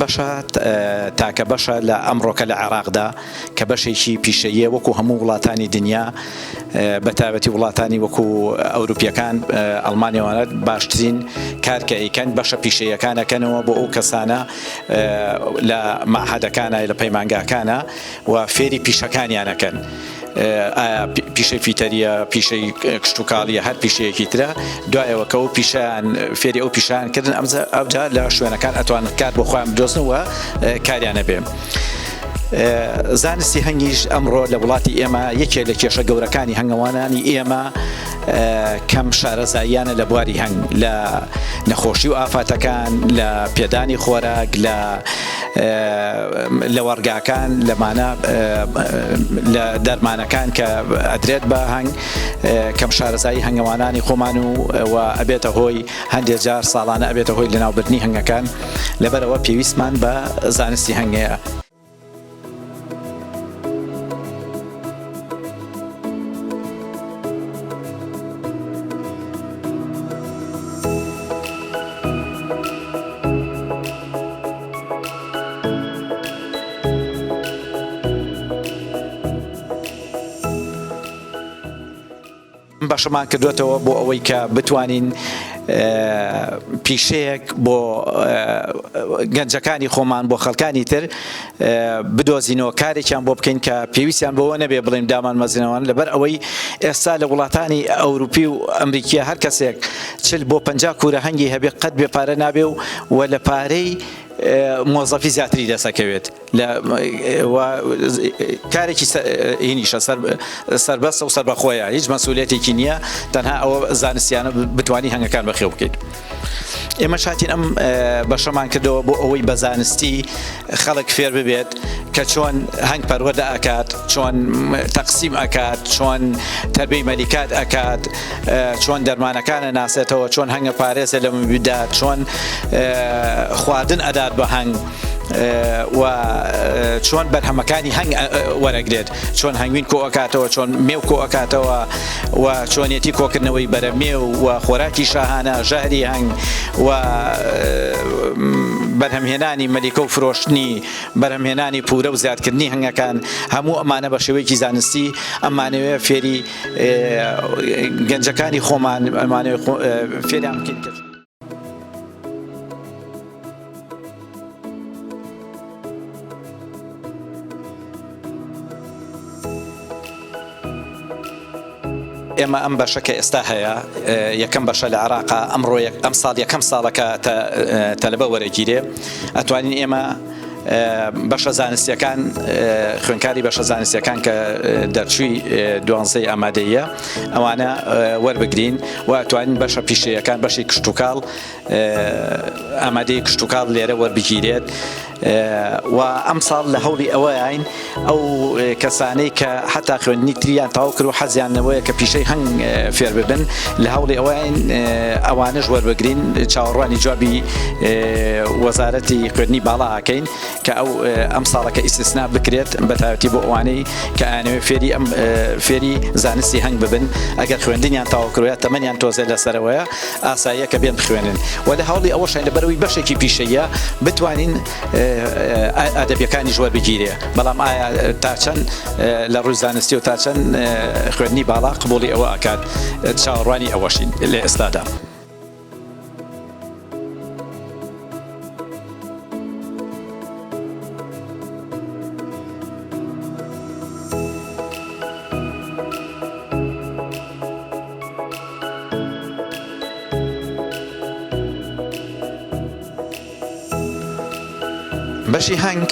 بەشە تاکە بەشە لە ئەمڕۆکە لە عێراقدا کە بەشێکی پیشەیە وەکو هەموو وڵاتانی دنیا بە تایبەتی وڵاتانی وەکو ئەوروپیەکان ئەڵمانیاوانە باشترین کارکە ئەیکەن بەشە پیشەیەکانەکەنەوە بۆ ئەو کەسانە لە مەعهەدەکانە لە پەیمانگاکانە و فێری پیشەکانیانەکەن. پیشەی فیتەریە پیشەی کشتتوکاڵیە هەر پیشەیەکی ترە دوایەوە کە ئەو پیشیان فێری ئەو پیشیانکردن ئەوجا لە شوێنەکان ئەتوانن کار بۆ خۆیان بدۆزنەوە کاریانە بێ. زانستی هەنگیش ئەمڕۆ لە وڵاتی ئێمە یەکێک لە کێشە گەورەکانی هەنگەوانانی ئێمە کەم شارەزاییانە لە بواری هەنگ لە نەخۆشی و ئافاتەکان لە پێدانی خۆراک لە وەرگاکان لەمانە لە دەرمانەکان کە ئەدرێت بە هەنگ کەم شارەزایی هەنگەوانانی خۆمان و ئەبێتە هۆی هەندێک جار ساڵانە ئەبێتە هۆی لەناوبردنی هەنگەکان لەبەرەوە پێویستمان بە زانستی هەنگەیە. باشەمان کردوێتەوە بۆ ئەوەی کە بتوانین پیشەیەک بۆ گەنجەکانی خۆمان بۆ خەڵکانی تر بدۆزینەوە کارێکیان بۆ بکەین کە پێویستیان بەوە نەبێ بڵێن دامان مەزنەوەن لەبەر ئەوەی ئێستا لە وڵاتانی ئەوروپی و ئەمریکا هەر کەسێک 40 بۆ 50 کوورە هەنگی هەبێ قەت بێ پارە نابێ و لە پارەی مۆزەفی زیاتری دەسەکەوێت کارێکی هینیشە سەربەستە و سەربەخۆیە هیچ مەسئولیەتێکی نییە تەنها ئەوە زانستیانە بتوانی هەنگەکان بەخێو بکەیت. ئێمە شاتین ئەم بەشەمان کردەوە بۆ ئەوەی بە زانستی خەڵک فێر ببێت کە چۆن هەنگ پەروەردە ئەکات چۆن تەقسیم ئەکات چۆن تەربەی مەلیکات ئەکات چۆن دەرمانەکانە ناسێتەوە چۆن هەنگە پارێزە لە بدات چۆن خواردن ئەدات بە هەنگ و چۆن بەرهەمەکانی هەنگ وەرەگرێت چۆن هەنگوین کۆ ئەکاتەوە چۆن مێو کۆ ئەکاتەوە و چۆنیەتی کۆکردنەوەی بەرە مێو و خۆراکی شاهانە ژاری هەنگ و بەرهەمهێنانی مەلیکە و فرۆشتنی بەرهەمهێنانی پورە و زیادکردنی هەنگەکان هەموو ئەمانە بە شێوەیەکی زانستی ئەمانەوێ فێری گەنجەکانی خۆمان ئەمانەوێ فێریان بکەین. ئێمە ئەم بەشەکە ئێستا هەیە یەکەم بەشە لە عێراقا ئەمڕۆ ئەم ساڵ یەکەم ساڵەکە تەلەبە وەرەگیرێ ئەتوانین ئێمە بەشە زانستیەکان خوێنکاری بەشە زانستیەکان کە دەرچووی 12 ئامادەیە ئەوانە وەربگرین و ئەتوانین بەشە پیشەیەکان بەشی کشتتوکاڵ ئامادەی کشتتوکاڵ لێرە وەربگیرێت و ئەم ساڵ لە هەوڵی ئەوەیین ئەو کەسانەی کە حتا خوێندنی تریان تاو کرد و حەزیانەوەیە کە پیشەی هەنگ فێر ببن لە هەوڵی ئەوەیین ئەوانش وەربگرین چاوەڕوانی جوابی وەزارەتی خوێندنی باڵا ئاکەین کە ئەو ئەم ساڵەکە ئیسtisنا بکرێت بە تایبەتی بۆ ئەوانەی کە ئەیانەوێ فێری زانستی هەنگ ببن ئەگەر خوێندنیان تاو کردوە تەمەنیان تۆزێ لەسەرەوەیە ئاساییە کە بێن بخوێنن و لە هەوڵی ئەوەشین لەبەرەوەی بەشێکی پیشەیە بتوانین ئەدەبیەکانی ژوەر بگیرێ بەڵام ئایا تا چەند لە ڕووی زانستی و تا چەند خوێندنی باڵا قبوڵی ئەوە ئەکات چاوەڕوانی ئەوەشین لە ئێستادا. بەشی هەنگ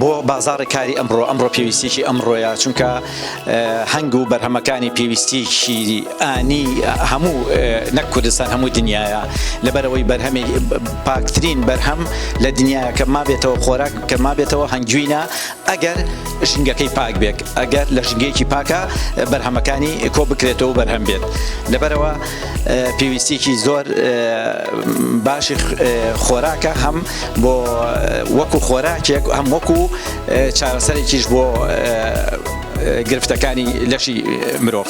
بۆ بازاڕی کاری ئەمڕۆ پێویستیی ئەمڕۆیە چونکە هەنگ و بەرهەمەکانی پێویستیشی ئانی هەموو نەک کوردستان هەموو دنیاە لەبەرەوەی بەرهەمی پاکترین بەرهەم لە دنیاە کە مابێتەوە خۆراک کە مابێتەوە هەنگجوینە ئەگەر ژنگەکەی پاک بێت ئەگەر لە ژنگەیەکی پاکە بەرهەمەکانی کۆ بکرێتەوە بەرهەم بێت لەبەرەوە پێویستیی زۆر باشی خۆراکە هەم بۆ وەکو خۆراکێک هەم وەکو چارەسەرێکیش بۆ گرفتەکانی لەشی مرۆڤ.